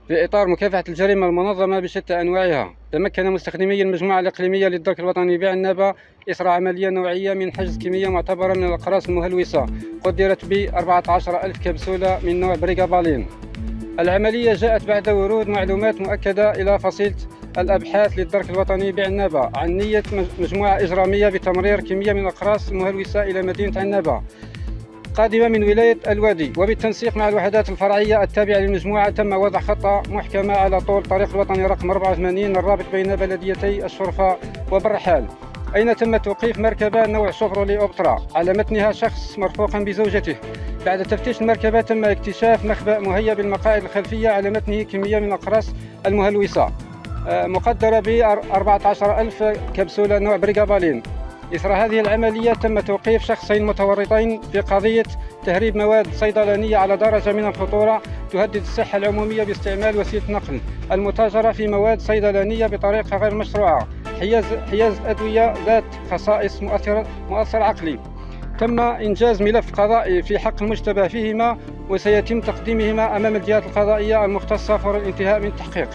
في إطار مكافحة الجريمة المنظمة بشتى أنواعها، تمكن مستخدمي المجموعة الإقليمية للدرك الوطني بعنابة إثر عملية نوعية من حجز كمية معتبرة من الأقراص المهلوسة قدرت ب 14,000 كبسولة من نوع بريغابالين. العملية جاءت بعد ورود معلومات مؤكدة إلى فصيلة الأبحاث للدرك الوطني بعنابة عن نية مجموعة إجرامية بتمرير كمية من الأقراص المهلوسة إلى مدينة عنابة قادمة من ولاية الوادي، وبالتنسيق مع الوحدات الفرعية التابعة للمجموعة تم وضع خطة محكمة على طول الطريق الوطني رقم 84 الرابط بين بلديتي الشرفة وبرحال، أين تم توقيف مركبة نوع شفرولي أوبترا على متنها شخص مرفوقا بزوجته. بعد تفتيش المركبة تم اكتشاف مخبأ مهيأ بالمقاعد الخلفية على متنه كمية من الأقراص المهلوسة مقدرة ب 14,000 كبسولة نوع بريغابالين. إثر هذه العملية تم توقيف شخصين متورطين في قضية تهريب مواد صيدلانية على درجة من الخطورة تهدد الصحة العمومية باستعمال وسيلة نقل المتاجرة في مواد صيدلانية بطريقة غير مشروعة، حياز أدوية ذات خصائص مؤثر عقلي. تم إنجاز ملف قضائي في حق المشتبه فيهما، وسيتم تقديمهما أمام الجهات القضائية المختصة فور الانتهاء من التحقيق.